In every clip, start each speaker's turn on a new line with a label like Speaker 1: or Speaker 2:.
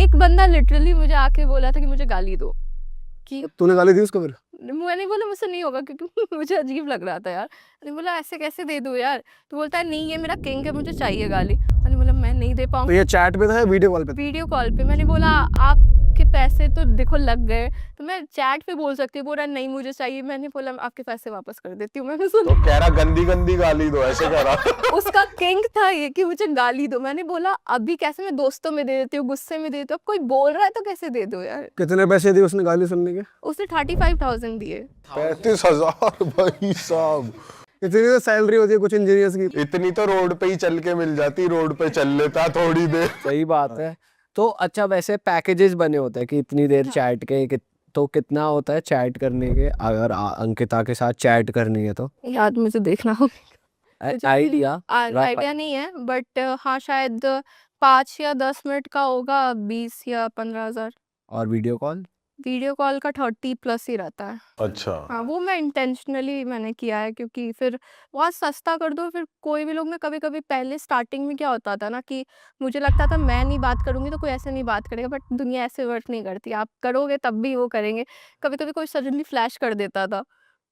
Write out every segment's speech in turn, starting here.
Speaker 1: एक बंदा लिटरली मुझे आके बोला था कि मुझे गाली दो, कि
Speaker 2: तूने गाली दी उसको फिर?
Speaker 1: मैंने बोला मुझसे नहीं होगा, क्योंकि मुझे अजीब लग रहा था यार। मैंने बोला ऐसे कैसे दे दूँ यार? तो बोलता है नहीं ये मेरा किंग है, मुझे चाहिए गाली। मैंने बोला मैं नहीं दे
Speaker 2: तो
Speaker 1: पाऊँगी।
Speaker 2: ये चैट पे था या वीडियो कॉल पे था?
Speaker 1: वीडियो कॉल पे। मैंने बोला आपके पैसे तो देखो लग गए, तो मैं चैट पे बोल सकती हूँ। बोला नहीं मुझे चाहिए। मैंने बोला आपके पैसे वापस कर देती हूँ। मैंने
Speaker 3: तो कह रहा गंदी गंदी गाली दो, ऐसे कह रहा।
Speaker 1: उसका किंग था ये कि मुझे गाली दो। मैंने बोला अभी कैसे, मैं दोस्तों में दे देती हूँ, गुस्से में दे देती हूँ, अब कोई बोल रहा है तो कैसे दे दो यार।
Speaker 2: कितने पैसे दिए उसने गाली सुनने के?
Speaker 1: उसने 35,000 दिए।
Speaker 3: 35,000 भाई साहब,
Speaker 2: इतनी तो सैलरी होती है कुछ इंजीनियर्स की।
Speaker 3: इतनी तो रोड पे ही चल के मिल जाती, रोड पे चल लेता थोड़ी देर।
Speaker 4: सही बात है। तो अच्छा वैसे पैकेजेस बने होते हैं कि इतनी देर
Speaker 1: हाँ।
Speaker 4: चैट के तो कितना होता है चैट करने के, अगर अंकिता के साथ चैट करनी है तो?
Speaker 1: याद मुझे देखना होगा।
Speaker 4: आइडिया
Speaker 1: आइडिया नहीं है, बट हाँ शायद 5 या 10 मिनट का होगा, 20 या 15,000।
Speaker 4: और वीडियो कॉल?
Speaker 1: वीडियो कॉल का 30 प्लस ही रहता है।
Speaker 3: अच्छा,
Speaker 1: हाँ, वो मैं इंटेंशनली मैंने किया है, क्योंकि फिर बहुत सस्ता कर दो। फिर कोई भी लोग ना, कभी-कभी पहले स्टार्टिंग में क्या होता था ना कि मुझे लगता था मैं नहीं बात करूँगी तो कोई ऐसे नहीं बात करेगा, बट दुनिया ऐसे वर्क नहीं करती। आप करोगे तब भी वो करेंगे। कभी-कभी कोई सडनली फ्लैश कर देता था,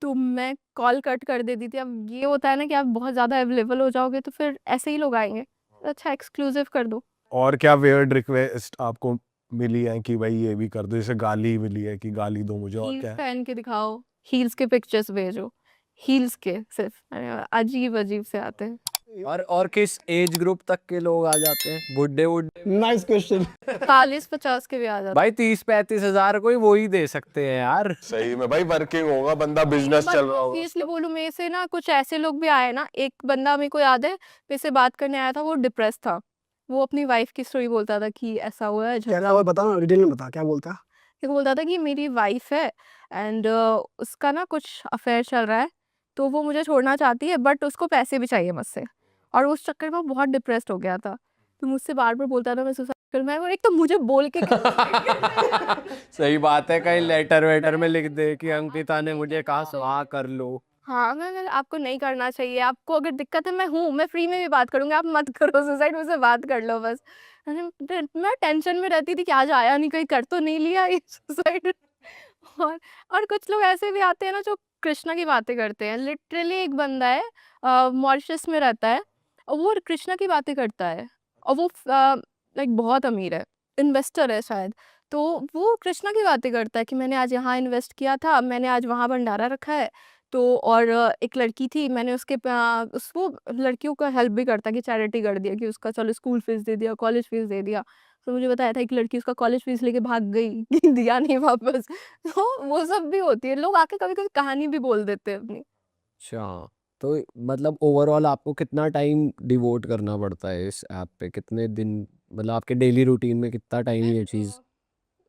Speaker 1: तो मैं कॉल कट कर देती थी। अब ये होता है ना कि आप बहुत ज़्यादा अवेलेबल हो जाओगे तो फिर ऐसे ही लोग आएँगे। अच्छा एक्सक्लूसिव कर दो।
Speaker 3: और क्या वियर्ड रिक्वेस्ट आपको मिली है कि भाई ये भी कर दो, जैसे गाली मिली है कि गाली दो मुझे, और
Speaker 1: हील्स
Speaker 3: क्या है?
Speaker 1: पहन के दिखाओ, हील्स के पिक्चर्स भेजो। हील्स के सिर्फ अजीब-अजीब से आते हैं।
Speaker 4: और किस एज ग्रुप तक के लोग आ जाते हैं? बुड्ढे बुड्ढे?
Speaker 2: Nice question.
Speaker 1: 40-50 के भी आ जाते हैं।
Speaker 4: भाई 30-35 हजार कोई वो ही दे सकते हैं यार।
Speaker 3: सही में भाई, वर्किंग होगा बंदा, बिजनेस चल रहा होगा।
Speaker 1: सीरियसली बोलूं, मेरे से ना कुछ ऐसे लोग भी आए ना। एक बंदा मेरे को याद है, मेरे से बात करने आया था, वो डिप्रेस था। वो अपनी वाइफ की स्टोरी बोलता था कि ऐसा हुआ है,
Speaker 2: क्या हुआ बता ना, डिटेल में बता क्या बोलता?
Speaker 1: वो बोलता था कि मेरी वाइफ है एंड उसका ना कुछ अफेयर चल रहा है, तो वो मुझे छोड़ना चाहती है, बट उसको पैसे भी चाहिए मुझसे, और उस चक्कर में वो बहुत डिप्रेस्ड हो गया था। तो मुझसे बार बार बोलता था मैं सुसाइड कर, मैं एक तो मुझे बोल के
Speaker 4: सही बात है, कहीं लेटर वेटर में लिख दे कि अंकिता ने मुझे कहा सुहा कर लो।
Speaker 1: हाँ, मैं आपको नहीं करना चाहिए, आपको अगर दिक्कत है मैं हूँ, मैं फ्री में भी बात करूँगी, आप मत करो सुसाइड, मुझसे बात कर लो बस। मैं टेंशन में रहती थी कि आज आया नहीं, कहीं कर तो नहीं लिया ये सुसाइड। और और कुछ लोग ऐसे भी आते हैं ना जो कृष्णा की बातें करते हैं। लिटरली एक बंदा है, मॉरिशस में रहता है, और वो कृष्णा की बातें करता है, और वो लाइक बहुत अमीर है, इन्वेस्टर है शायद। तो वो कृष्णा की बातें करता है कि मैंने आज यहाँ इन्वेस्ट किया था, मैंने आज वहाँ भंडारा रखा है। तो और एक लड़की थी, मैंने उसके उसको लड़कियों का हेल्प भी करता है कि चैरिटी कर दिया, कि उसका चलो स्कूल फीस दे दिया, कॉलेज फीस दे दिया। तो मुझे बताया था एक लड़की उसका कॉलेज फीस लेके भाग गई कि दिया नहीं वापस। तो वो सब भी होती है, लोग आके कभी-कभी कहानी भी बोल देते हैं अपनी।
Speaker 4: अच्छा, तो मतलब ओवरऑल आपको कितना टाइम डिवोट करना पड़ता है इस ऐप पे? कितने दिन, मतलब आपके डेली रूटीन में कितना टाइम ये चीज़?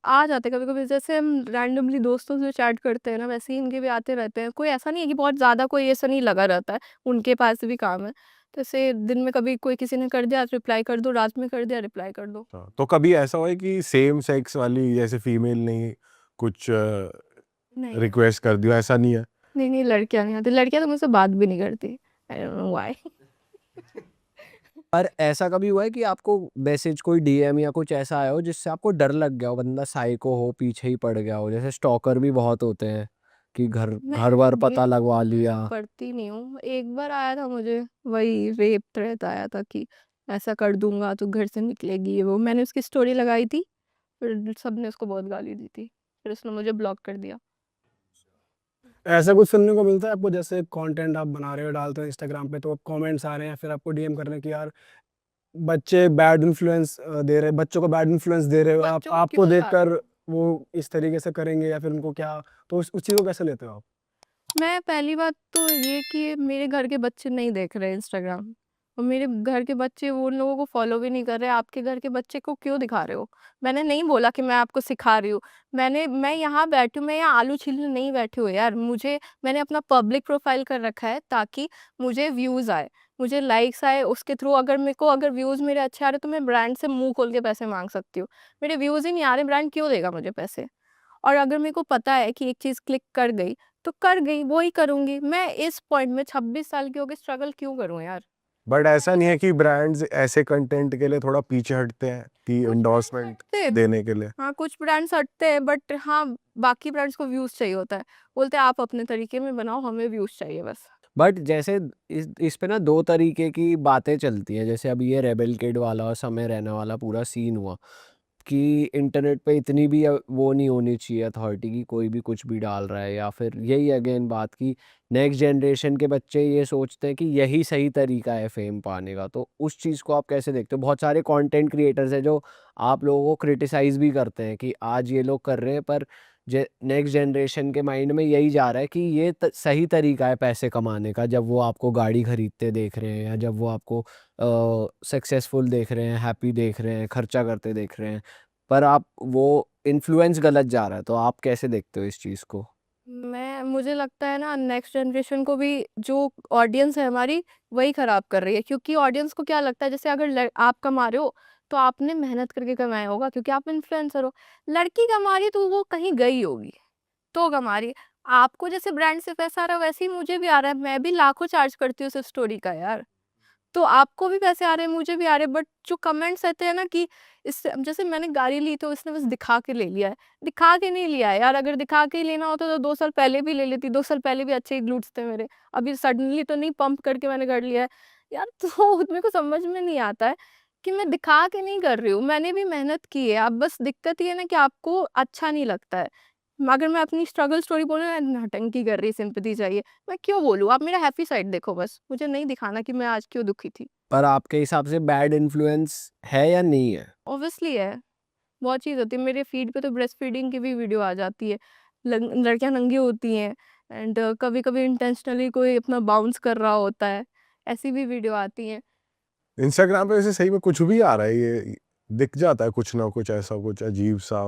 Speaker 1: आ जाते हैं कभी-कभी, जैसे हम रैंडमली दोस्तों से चैट करते हैं ना, वैसे ही इनके भी आते रहते हैं। कोई ऐसा नहीं है कि बहुत ज़्यादा कोई ऐसा नहीं लगा रहता है, उनके पास भी काम है। तो ऐसे दिन में कभी कोई किसी ने कर दिया रिप्लाई कर दो, रात में कर दिया रिप्लाई कर दो।
Speaker 3: हाँ, तो कभी ऐसा हुआ है कि सेम सेक्स वाली, जैसे फीमेल ने कुछ
Speaker 1: नहीं,
Speaker 3: रिक्वेस्ट कर दिया, ऐसा नहीं है?
Speaker 1: नहीं लड़कियाँ नहीं आती, लड़कियाँ तो मुझसे बात भी नहीं करती। I don't know why.
Speaker 4: पर ऐसा कभी हुआ है कि आपको मैसेज कोई डीएम या कुछ ऐसा आया हो जिससे आपको डर लग गया हो, बंदा साइको हो, पीछे ही पड़ गया हो? जैसे स्टॉकर भी बहुत होते हैं कि घर
Speaker 1: मैं
Speaker 4: घर बार
Speaker 1: ये
Speaker 4: पता लगवा लिया।
Speaker 1: पढ़ती नहीं हूँ। एक बार आया था मुझे, वही रेप थ्रेट आया था कि ऐसा कर दूँगा तो घर से निकलेगी ये वो। मैंने उसकी स्टोरी लगाई थी, फिर सबने उसको बहुत गाली दी थी। फिर उसने मुझे ब्लॉक कर दिया।
Speaker 2: ऐसा कुछ सुनने को मिलता है आपको, जैसे कंटेंट आप बना रहे हो डालते हो इंस्टाग्राम पे, तो कमेंट्स आ रहे हैं फिर आपको डीएम कर रहे हैं कि यार बच्चे बैड इन्फ्लुएंस दे रहे, बच्चों को बैड इन्फ्लुएंस दे रहे हो आप,
Speaker 1: बच्चों को
Speaker 2: आपको
Speaker 1: क्यों ला रहे
Speaker 2: देखकर वो इस तरीके से करेंगे या फिर उनको क्या, तो उस चीज़ को कैसे लेते हो आप?
Speaker 1: मैं पहली बात तो ये कि मेरे घर के बच्चे नहीं देख रहे इंस्टाग्राम, और मेरे घर के बच्चे वो उन लोगों को फॉलो भी नहीं कर रहे। आपके घर के बच्चे को क्यों दिखा रहे हो? मैंने नहीं बोला कि मैं आपको सिखा रही हूँ। मैं यहाँ बैठी हूँ, मैं यहाँ आलू छीलने नहीं बैठी हूँ यार। मैंने अपना पब्लिक प्रोफाइल कर रखा है ताकि मुझे व्यूज़ आए, मुझे लाइक्स आए, उसके थ्रू अगर व्यूज़ मेरे अच्छे आ रहे तो मैं ब्रांड से मुँह खोल के पैसे माँग सकती हूँ। मेरे व्यूज़ ही नहीं आ रहे, ब्रांड क्यों देगा मुझे पैसे? और अगर मेरे को पता है कि एक चीज़ क्लिक कर गई, तो कर गई, वो ही करूँगी। मैं इस पॉइंट में 26 साल की हो गई, स्ट्रगल क्यों करूँ यार?
Speaker 3: बट ऐसा नहीं है कि ब्रांड्स ऐसे कंटेंट के लिए थोड़ा पीछे हटते हैं कि
Speaker 1: कुछ brands
Speaker 3: एंडोर्समेंट
Speaker 1: हटते हैं,
Speaker 3: देने के लिए?
Speaker 1: हाँ कुछ ब्रांड्स हटते हैं, बट हाँ बाकी ब्रांड्स को व्यूज चाहिए होता है, बोलते हैं आप अपने तरीके में बनाओ, हमें व्यूज चाहिए बस।
Speaker 4: बट जैसे इस पे ना 2 तरीके की बातें चलती हैं, जैसे अभी ये रेबेल किड वाला और समय रैना वाला पूरा सीन हुआ कि इंटरनेट पे इतनी भी वो नहीं होनी चाहिए अथॉरिटी की, कोई भी कुछ भी डाल रहा है, या फिर यही अगेन बात की नेक्स्ट जनरेशन के बच्चे ये सोचते हैं कि यही सही तरीका है फेम पाने का। तो उस चीज़ को आप कैसे देखते हो? बहुत सारे कंटेंट क्रिएटर्स हैं जो आप लोगों को क्रिटिसाइज़ भी करते हैं कि आज ये लोग कर रहे हैं, पर नेक्स्ट जनरेशन के माइंड में यही जा रहा है कि ये सही तरीका है पैसे कमाने का, जब वो आपको गाड़ी खरीदते देख रहे हैं या जब वो आपको सक्सेसफुल देख रहे हैं, हैप्पी देख रहे हैं, खर्चा करते देख रहे हैं, पर आप वो इन्फ्लुएंस गलत जा रहा है। तो आप कैसे देखते हो इस चीज़ को?
Speaker 1: मुझे लगता है ना नेक्स्ट जनरेशन को भी जो ऑडियंस है हमारी वही खराब कर रही है, क्योंकि ऑडियंस को क्या लगता है, जैसे अगर आप कमा रहे हो तो आपने मेहनत करके कमाया होगा क्योंकि आप इन्फ्लुएंसर हो, लड़की कमा रही है तो वो कहीं गई होगी तो कमा रही है। आपको जैसे ब्रांड से पैसा आ रहा है वैसे ही मुझे भी आ रहा है, मैं भी लाखों चार्ज करती हूँ सिर्फ स्टोरी का यार, तो आपको भी पैसे आ रहे हैं, मुझे भी आ रहे हैं, बट जो कमेंट्स रहते हैं ना कि इससे, जैसे मैंने गाड़ी ली तो इसने बस दिखा के ले लिया है, दिखा के नहीं लिया है यार, अगर दिखा के ही लेना होता तो 2 साल पहले भी ले लेती, 2 साल पहले भी अच्छे ही ग्लूट्स थे मेरे, अभी सडनली तो नहीं पंप करके मैंने कर लिया है यार। तो मेरे को समझ में नहीं आता है कि मैं दिखा के नहीं कर रही हूँ, मैंने भी मेहनत की है, अब बस दिक्कत ये है ना कि आपको अच्छा नहीं लगता है। अगर मैं अपनी स्ट्रगल स्टोरी बोलूँ ना, नौटंकी कर रही, सिंपैथी चाहिए, मैं क्यों बोलूँ, आप मेरा हैप्पी साइड देखो बस, मुझे नहीं दिखाना कि मैं आज क्यों दुखी थी।
Speaker 4: पर आपके हिसाब से बैड इन्फ्लुएंस है या नहीं है?
Speaker 1: ऑब्वियसली है, बहुत चीज़ होती है, मेरे फीड पे तो ब्रेस्ट फीडिंग की भी वीडियो आ जाती है, लड़कियां नंगी होती हैं, एंड कभी कभी इंटेंशनली कोई अपना बाउंस कर रहा होता है, ऐसी भी वीडियो आती हैं।
Speaker 3: इंस्टाग्राम पे वैसे सही में कुछ भी आ रहा है, ये दिख जाता है कुछ ना कुछ ऐसा कुछ अजीब सा।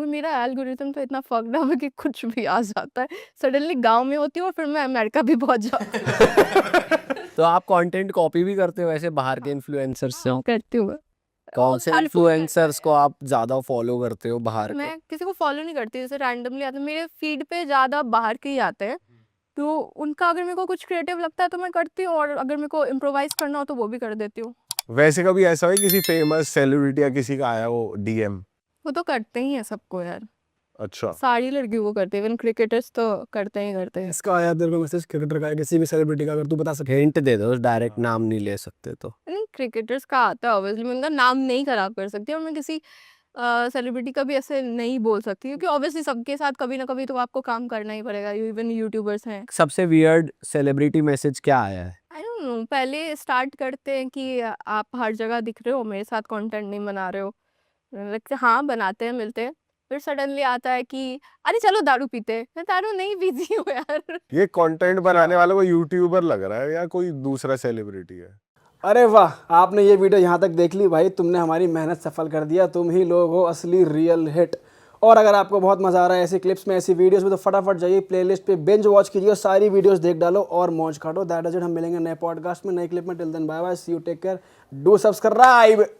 Speaker 1: मेरा एल्गोरिथम तो इतना फक्ड अप है कि कुछ भी आ जाता है, सडनली गांव में होती हूँ और फिर मैं अमेरिका भी पहुंच जाती हूँ।
Speaker 4: तो आप कंटेंट कॉपी भी करते हो ऐसे बाहर के इन्फ्लुएंसर्स से?
Speaker 1: करती हूँ मैं।
Speaker 4: कौन से
Speaker 1: हर कोई
Speaker 4: इन्फ्लुएंसर्स को आप ज़्यादा फॉलो करते हो बाहर के?
Speaker 1: मैं किसी को फॉलो नहीं करती, जैसे रैंडमली आते हैं मेरे फीड पे, ज़्यादा बाहर के ही आते हैं, तो उनका अगर मेरे को कुछ क्रिएटिव लगता है तो मैं करती हूँ, और अगर मेरे को इम्प्रोवाइज करना हो तो वो भी कर देती हूँ।
Speaker 3: वैसे कभी ऐसा है किसी फेमस सेलिब्रिटी या किसी का आया हो डीएम?
Speaker 1: वो तो करते ही हैं सबको यार,
Speaker 3: अच्छा,
Speaker 1: सारी लड़कियों को करते हैं, इवन क्रिकेटर्स तो करते ही करते हैं।
Speaker 2: इसका आया तेरे को मैसेज क्रिकेटर का या किसी भी सेलिब्रिटी का, अगर तू बता सकते
Speaker 4: हिंट दे दो, डायरेक्ट नाम नहीं ले सकते तो।
Speaker 1: नहीं, क्रिकेटर्स का आता है ऑब्वियसली, मैं उनका नाम नहीं खराब कर सकती, और मैं किसी सेलिब्रिटी का भी ऐसे नहीं बोल सकती, क्योंकि ऑब्वियसली सबके साथ कभी ना कभी तो आपको काम करना ही पड़ेगा, इवन यूट्यूबर्स हैं।
Speaker 4: सबसे वियर्ड सेलिब्रिटी मैसेज क्या आया है?
Speaker 1: आई डोंट नो, पहले स्टार्ट करते हैं कि आप हर जगह दिख रहे हो, मेरे साथ कंटेंट नहीं बना रहे हो, लगता है हाँ बनाते हैं, मिलते हैं, फिर सडनली आता है कि अरे चलो दारू पीते हैं, मैं दारू नहीं पीती हूँ यार।
Speaker 3: ये कंटेंट बनाने वाला कोई यूट्यूबर लग रहा है या कोई दूसरा सेलिब्रिटी है?
Speaker 2: अरे वाह, आपने ये वीडियो यहाँ तक देख ली भाई, तुमने हमारी मेहनत सफल कर दिया, तुम ही लोग हो असली रियल हिट। और अगर आपको बहुत मज़ा आ रहा है ऐसी क्लिप्स में, ऐसी वीडियोस में, तो फटाफट जाइए प्लेलिस्ट पे, बिंज वॉच कीजिए और सारी वीडियोस देख डालो और मौज काटो। दैट इज इट, हम मिलेंगे नए पॉडकास्ट में, नए क्लिप में। Till then bye bye, see you, take care, do subscribe.